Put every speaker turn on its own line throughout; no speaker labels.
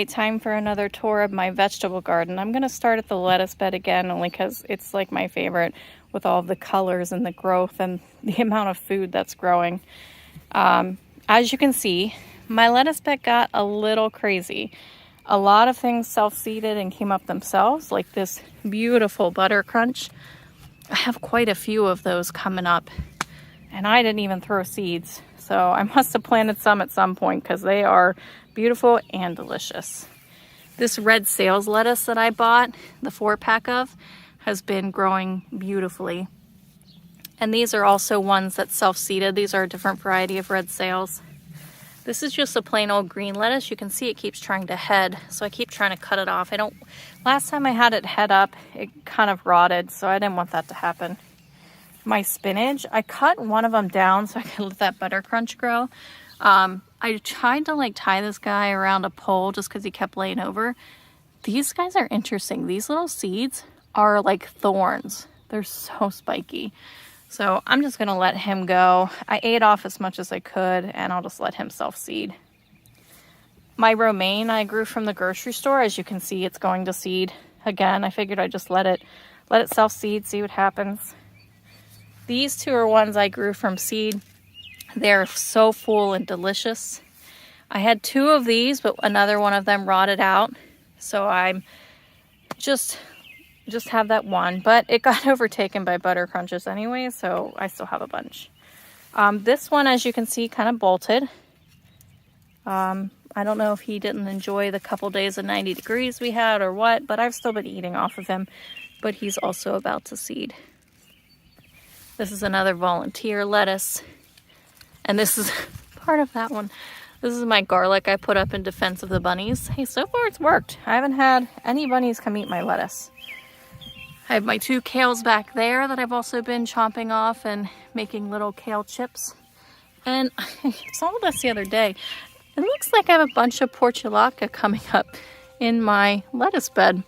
Time for another tour of my vegetable garden. I'm going to start at the lettuce bed again, only because it's like my favorite with all the colors and the growth and the amount of food that's growing. As you can see, my lettuce bed got a little crazy. A lot of things self-seeded and came up themselves, like this beautiful butter crunch. I have quite a few of those coming up, and I didn't even throw seeds. So I must have planted some at some point because they are beautiful and delicious. This red sales lettuce that I bought, the 4-pack of, has been growing beautifully. And these are also ones that self-seeded. These are a different variety of red sales. This is just a plain old green lettuce. You can see it keeps trying to head, so I keep trying to cut it off. Last time I had it head up, it kind of rotted, so I didn't want that to happen. My spinach, I cut one of them down so I could let that butter crunch grow. I tried to tie this guy around a pole just because he kept laying over. These guys are interesting. These little seeds are like thorns. They're so spiky. So I'm just going to let him go. I ate off as much as I could, and I'll just let him self-seed. My romaine I grew from the grocery store. As you can see, it's going to seed again. I figured I'd just let it self-seed, see what happens. These two are ones I grew from seed. They're so full and delicious. I had 2 of these, but another one of them rotted out. So I'm just have that one, but it got overtaken by butter crunches anyway, so I still have a bunch. This one, as you can see, kind of bolted. I don't know if he didn't enjoy the couple days of 90 degrees we had or what, but I've still been eating off of him, but he's also about to seed. This is another volunteer lettuce. And this is part of that one. This is my garlic I put up in defense of the bunnies. Hey, so far it's worked. I haven't had any bunnies come eat my lettuce. I have my 2 kales back there that I've also been chopping off and making little kale chips. And I saw this the other day. It looks like I have a bunch of portulaca coming up in my lettuce bed.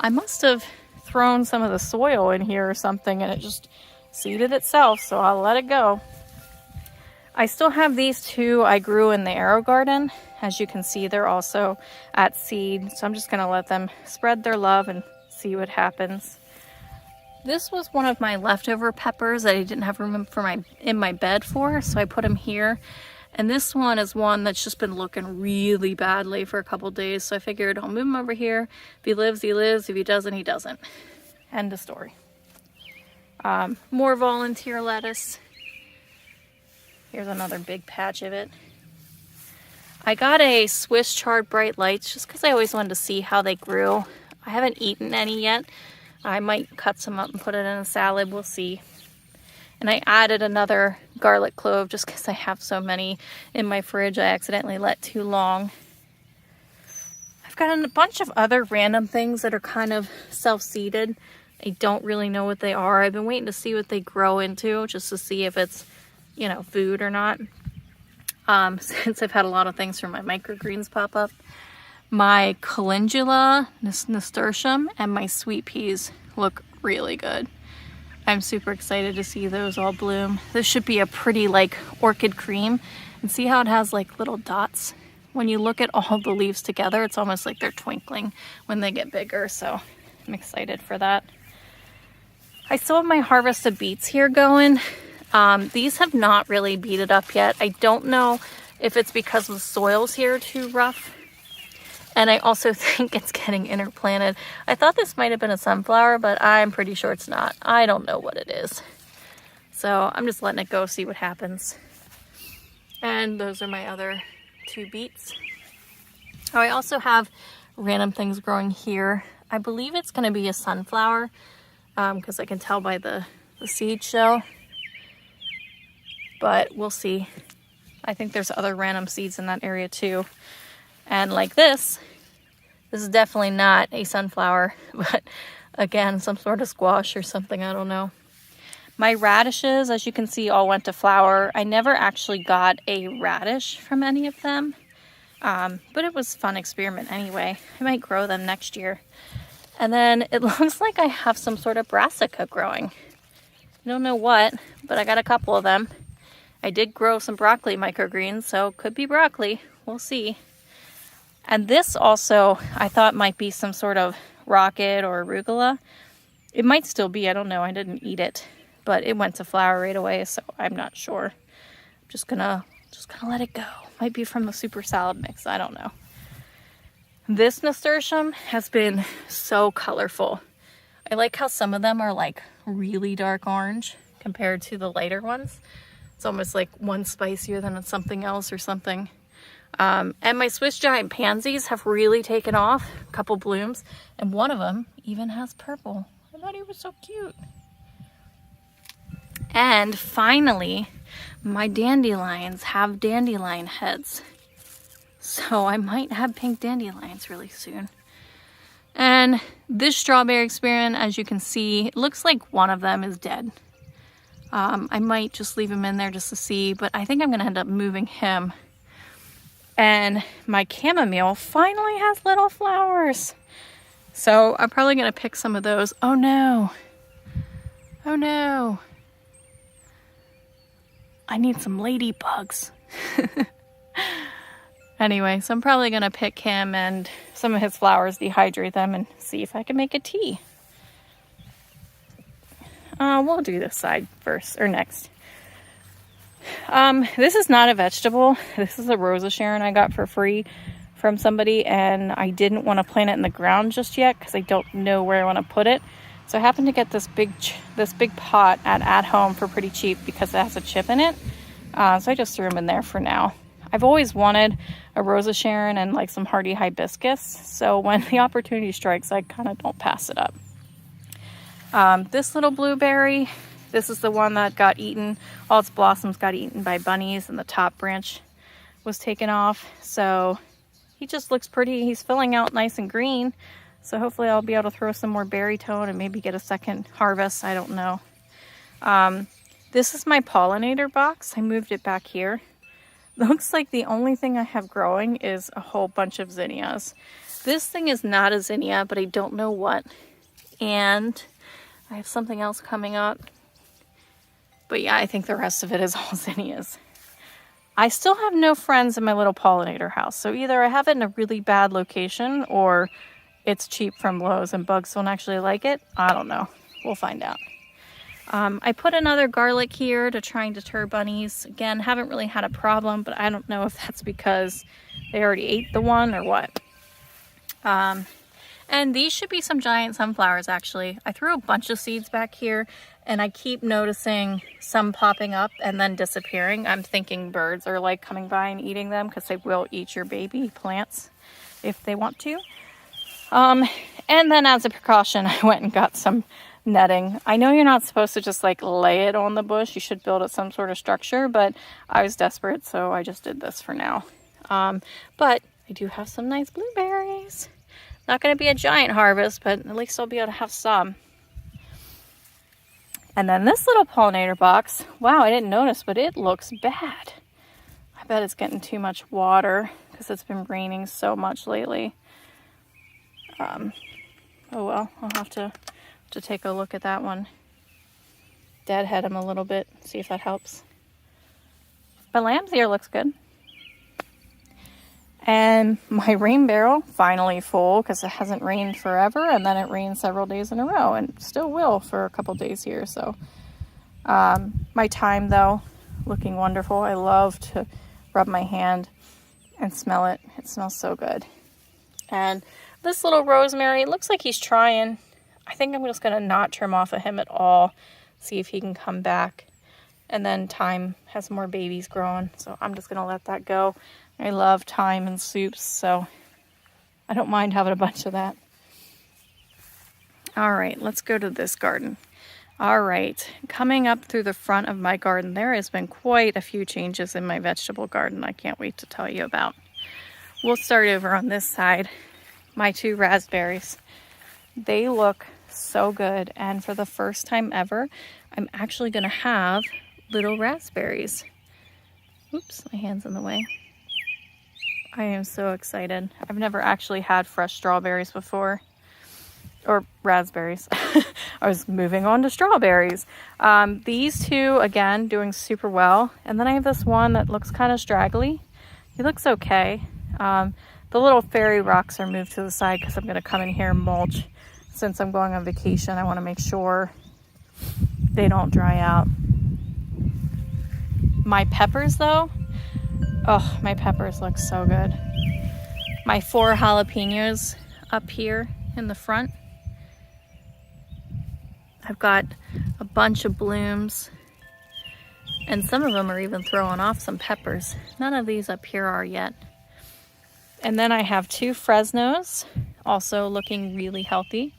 I must have thrown some of the soil in here or something, and it just seeded itself, so I'll let it go. I still have these 2 I grew in the Arrow Garden. As you can see, they're also at seed, so I'm just going to let them spread their love and see what happens. This was one of my leftover peppers that I didn't have room in my bed for, so I put them here. And this one is one that's just been looking really badly for a couple days, so I figured I'll move him over here. If he lives, he lives. If he doesn't, he doesn't. End of story. More volunteer lettuce. Here's another big patch of it. I got a Swiss chard bright lights just because I always wanted to see how they grew. I haven't eaten any yet. I might cut some up and put it in a salad. We'll see. And I added another garlic clove just because I have so many in my fridge. I accidentally let too long. I've got a bunch of other random things that are kind of self-seeded. I don't really know what they are. I've been waiting to see what they grow into just to see if it's, food or not. Since I've had a lot of things from my microgreens pop up. My calendula, nasturtium, and my sweet peas look really good. I'm super excited to see those all bloom. This should be a pretty orchid cream. And see how it has little dots? When you look at all the leaves together, it's almost like they're twinkling when they get bigger. So I'm excited for that. I still have my harvest of beets here going. These have not really beated up yet. I don't know if it's because the soil's here too rough. And I also think it's getting interplanted. I thought this might have been a sunflower, but I'm pretty sure it's not. I don't know what it is. So I'm just letting it go, see what happens. And those are my other 2 beets. Oh, I also have random things growing here. I believe it's going to be a sunflower because I can tell by the seed shell. But we'll see. I think there's other random seeds in that area too. And like this is definitely not a sunflower, but again, some sort of squash or something, I don't know. My radishes, as you can see, all went to flower. I never actually got a radish from any of them, but it was a fun experiment anyway. I might grow them next year. And then it looks like I have some sort of brassica growing. I don't know what, but I got a couple of them. I did grow some broccoli microgreens, so could be broccoli. We'll see. And this also, I thought might be some sort of rocket or arugula. It might still be, I don't know, I didn't eat it, but it went to flower right away, so I'm not sure. I'm just gonna let it go. Might be from the super salad mix, I don't know. This nasturtium has been so colorful. I like how some of them are like really dark orange compared to the lighter ones. It's almost like one spicier than something else or something. And my Swiss giant pansies have really taken off, a couple blooms, and one of them even has purple. I thought he was so cute. And finally, my dandelions have dandelion heads. So I might have pink dandelions really soon. And this strawberry experiment, as you can see, it looks like one of them is dead. I might just leave him in there just to see, but I think I'm gonna end up moving him. And my chamomile finally has little flowers. So I'm probably gonna pick some of those. Oh no. Oh no. I need some ladybugs. Anyway, so I'm probably gonna pick him and some of his flowers, dehydrate them, and see if I can make a tea. We'll do this side first, or next. This is not a vegetable. This is a Rosa Sharon I got for free from somebody, and I didn't want to plant it in the ground just yet because I don't know where I want to put it. So I happened to get this big pot at home for pretty cheap because it has a chip in it. So I just threw them in there for now. I've always wanted a Rosa Sharon and like some hardy hibiscus. So when the opportunity strikes, I kind of don't pass it up. This little blueberry, this is the one that got eaten. All its blossoms got eaten by bunnies and the top branch was taken off. So he just looks pretty. He's filling out nice and green. So hopefully I'll be able to throw some more berry tone and maybe get a second harvest. I don't know. This is my pollinator box. I moved it back here. Looks like the only thing I have growing is a whole bunch of zinnias. This thing is not a zinnia, but I don't know what. And I have something else coming up. But yeah, I think the rest of it is all zinnias. I still have no friends in my little pollinator house. So either I have it in a really bad location or it's cheap from Lowe's and bugs don't actually like it. I don't know. We'll find out. I put another garlic here to try and deter bunnies. Again, haven't really had a problem, but I don't know if that's because they already ate the one or what. And these should be some giant sunflowers, actually. I threw a bunch of seeds back here, and I keep noticing some popping up and then disappearing. I'm thinking birds are like coming by and eating them because they will eat your baby plants if they want to. And then as a precaution, I went and got some netting. I know you're not supposed to just like lay it on the bush. You should build it some sort of structure, but I was desperate, so I just did this for now. But I do have some nice blueberries. Not going to be a giant harvest, but at least I'll be able to have some. And then this little pollinator box, wow, I didn't notice, but it looks bad. I bet it's getting too much water because it's been raining so much lately. Oh well, I'll have to take a look at that one. Deadhead him a little bit, see if that helps. But lamb's ear looks good. And my rain barrel finally full because it hasn't rained forever, and then it rained several days in a row and still will for a couple days here. So my thyme though, looking wonderful. I love to rub my hand and smell it. It smells so good. And this little rosemary, it looks like he's trying. I think I'm just going to not trim off of him at all, see if he can come back. And then thyme has more babies growing, so I'm just going to let that go. I love thyme and soups, so I don't mind having a bunch of that. All right, let's go to this garden. All right, coming up through the front of my garden, there has been quite a few changes in my vegetable garden I can't wait to tell you about. We'll start over on this side. My 2 raspberries. They look so good, and for the first time ever, I'm actually going to have little raspberries. Oops, my hand's in the way. I am so excited. I've never actually had fresh strawberries before. Or raspberries. I was moving on to strawberries. These 2, again, doing super well. And then I have this one that looks kind of straggly. He looks okay. The little fairy rocks are moved to the side because I'm going to come in here and mulch. Since I'm going on vacation, I want to make sure they don't dry out. My peppers though, oh, my peppers look so good. My 4 jalapenos up here in the front. I've got a bunch of blooms, and some of them are even throwing off some peppers. None of these up here are yet. And then I have 2 Fresnos, also looking really healthy.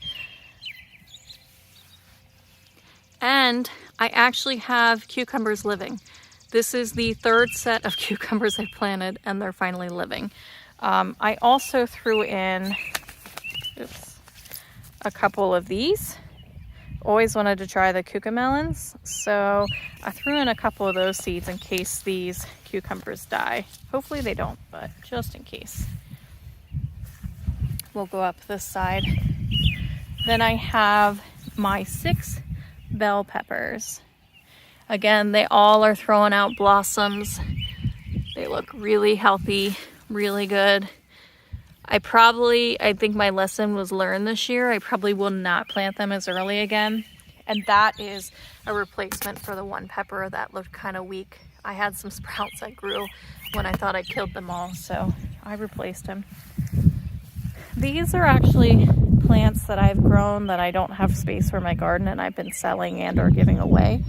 And I actually have cucumbers living. This is the 3rd set of cucumbers I planted, and they're finally living. I also threw in a couple of these. Always wanted to try the cucamelons, so I threw in a couple of those seeds in case these cucumbers die. Hopefully they don't, but just in case. We'll go up this side. Then I have my 6 bell peppers. Again, they all are throwing out blossoms. They look really healthy, really good. I think my lesson was learned this year. I probably will not plant them as early again. And that is a replacement for the one pepper that looked kind of weak. I had some sprouts that grew when I thought I killed them all, so I replaced them. These are actually plants that I've grown that I don't have space for my garden, and I've been selling and or giving away.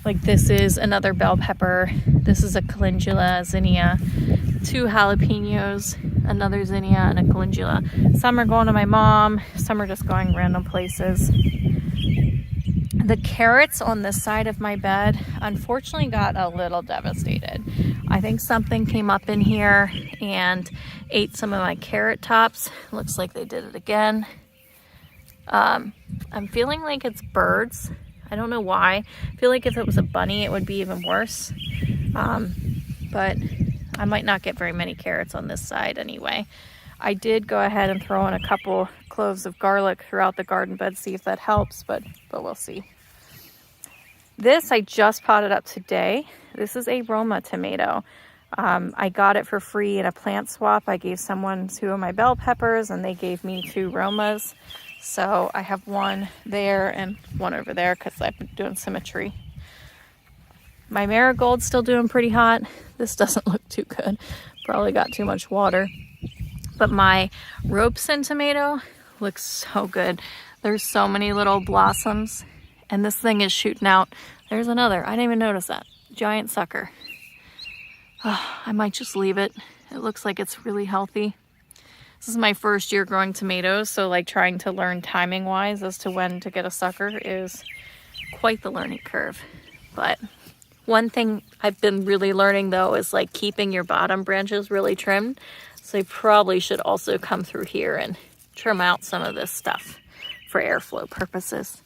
Like this is another bell pepper. This is a calendula, zinnia, 2 jalapenos, another zinnia, and a calendula. Some are going to my mom, some are just going random places. The carrots on this side of my bed unfortunately got a little devastated. I think something came up in here and ate some of my carrot tops. Looks like they did it again. I'm feeling like it's birds. I don't know why. I feel like if it was a bunny, it would be even worse. But I might not get very many carrots on this side anyway. I did go ahead and throw in a couple cloves of garlic throughout the garden bed, see if that helps, but we'll see. This I just potted up today. This is a Roma tomato. I got it for free in a plant swap. I gave someone 2 of my bell peppers and they gave me 2 Romas. So I have 1 there and 1 over there because I've been doing symmetry. My marigold's still doing pretty hot. This doesn't look too good. Probably got too much water. But my Robeson tomato looks so good. There's so many little blossoms. And this thing is shooting out. There's another. I didn't even notice that. Giant sucker. Oh, I might just leave it. It looks like it's really healthy. This is my first year growing tomatoes, so like trying to learn timing wise as to when to get a sucker is quite the learning curve. But one thing I've been really learning though is like keeping your bottom branches really trimmed. So you probably should also come through here and trim out some of this stuff for airflow purposes.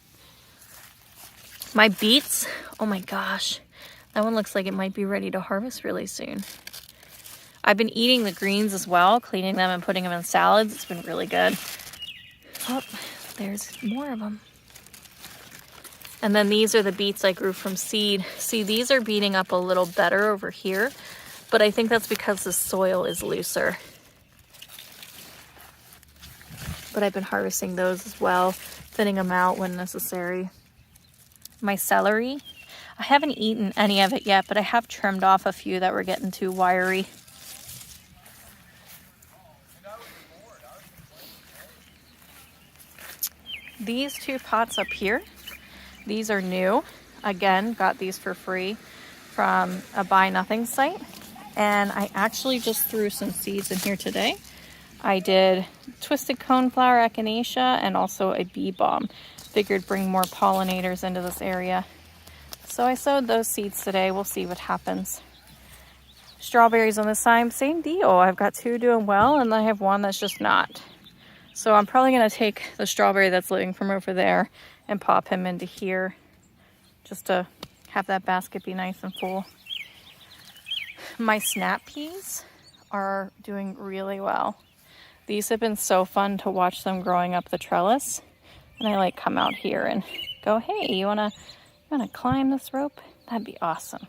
My beets, oh my gosh, that one looks like it might be ready to harvest really soon. I've been eating the greens as well, cleaning them and putting them in salads. It's been really good. Oh, there's more of them. And then these are the beets I grew from seed. See, these are beating up a little better over here, but I think that's because the soil is looser. But I've been harvesting those as well, thinning them out when necessary. My celery, I haven't eaten any of it yet, but I have trimmed off a few that were getting too wiry. These 2 pots up here, these are new. Again, got these for free from a buy nothing site. And I actually just threw some seeds in here today. I did twisted coneflower, echinacea, and also a bee balm. Figured bring more pollinators into this area. So I sowed those seeds today. We'll see what happens. Strawberries on this side, same deal. I've got 2 doing well and I have 1 that's just not. So I'm probably going to take the strawberry that's living from over there and pop him into here just to have that basket be nice and full. My snap peas are doing really well. These have been so fun to watch them growing up the trellis. And I like come out here and go, hey, you wanna climb this rope? That'd be awesome.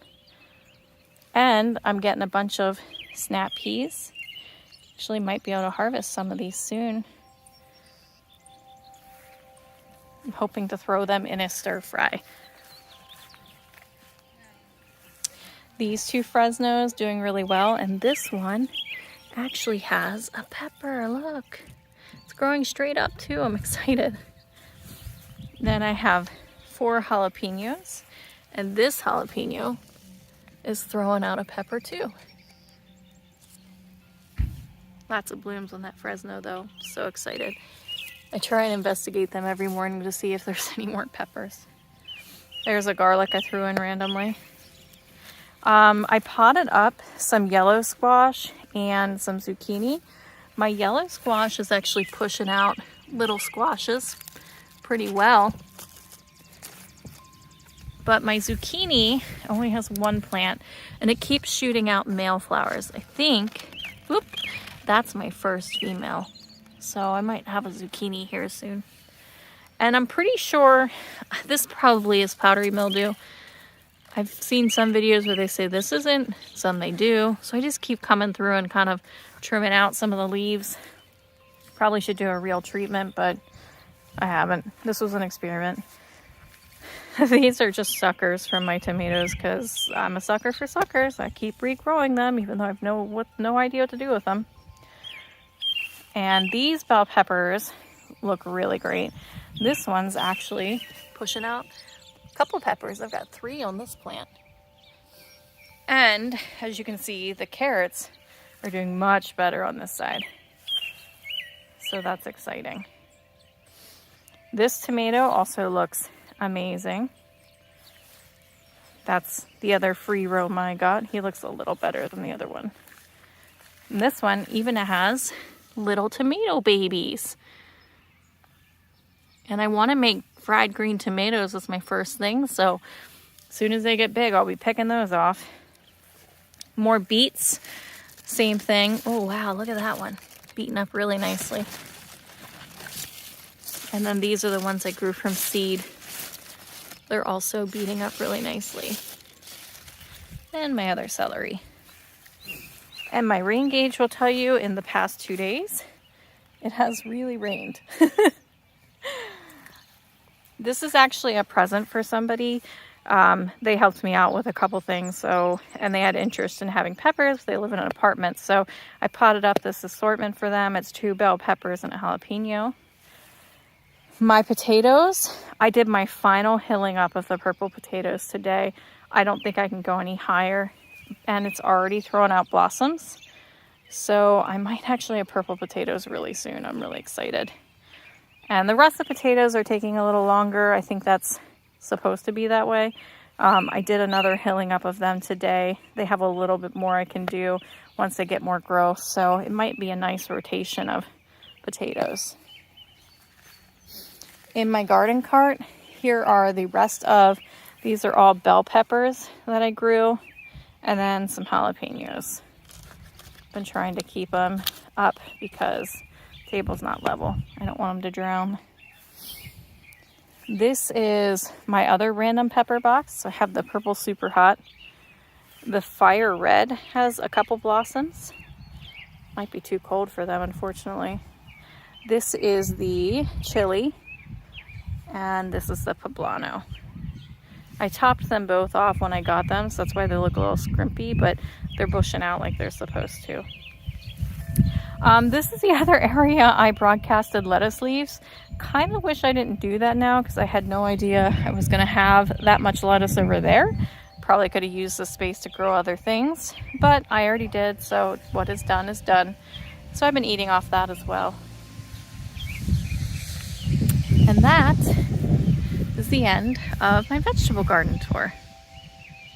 And I'm getting a bunch of snap peas Actually might be able to harvest some of these soon. I'm hoping to throw them in a stir fry. These two Fresnos doing really well, and this one actually has a pepper. Look, it's growing straight up too. I'm excited. Then I have 4 jalapenos, and this jalapeno is throwing out a pepper too. Lots of blooms on that Fresno though. So excited. I try and investigate them every morning to see if there's any more peppers. There's a garlic I threw in randomly. I potted up some yellow squash and some zucchini. My yellow squash is actually pushing out little squashes pretty well. But my zucchini only has 1 plant and it keeps shooting out male flowers. I think, whoop, that's my first female. So I might have a zucchini here soon. And I'm pretty sure this probably is powdery mildew. I've seen some videos where they say this isn't, some they do. So I just keep coming through and kind of trimming out some of the leaves. Probably should do a real treatment, but I haven't. This was an experiment. These are just suckers from my tomatoes because I'm a sucker for suckers. I keep regrowing them even though I have no idea what to do with them. And these bell peppers look really great. This one's actually pushing out a couple peppers. I've got 3 on this plant. And as you can see, the carrots are doing much better on this side. So that's exciting. This tomato also looks amazing. That's the other free Roma I got. He looks a little better than the other one. And this one even has little tomato babies. And I want to make fried green tomatoes as my first thing, so as soon as they get big I'll be picking those off. More beets, same thing. Oh wow, look at that one, beaten up really nicely. And then these are the ones I grew from seed. They're also beating up really nicely. And my other celery. And my rain gauge will tell you in the past 2 days, it has really rained. This is actually a present for somebody. They helped me out with a couple things, and they had interest in having peppers. They live in an apartment, so I potted up this assortment for them. It's 2 bell peppers and a jalapeno. My potatoes, I did my final hilling up of the purple potatoes today. I don't think I can go any higher, and it's already throwing out blossoms. So I might actually have purple potatoes really soon. I'm really excited. And the rest of the potatoes are taking a little longer. I think that's supposed to be that way. I did another hilling up of them today. They have a little bit more I can do once they get more growth. So it might be a nice rotation of potatoes. In my garden cart, here are the rest of, these are all bell peppers that I grew, and then some jalapenos. Been trying to keep them up because the table's not level. I don't want them to drown. This is my other random pepper box. So I have the purple super hot. The fire red has a couple blossoms. Might be too cold for them, unfortunately. This is the chili. And this is the poblano. I topped them both off when I got them, so that's why they look a little scrimpy, but they're bushing out like they're supposed to. This is the other area I broadcasted lettuce leaves. Kind of wish I didn't do that now because I had no idea I was going to have that much lettuce over there. Probably could have used the space to grow other things, but I already did, so what is done is done. So I've been eating off that as well. And that is the end of my vegetable garden tour.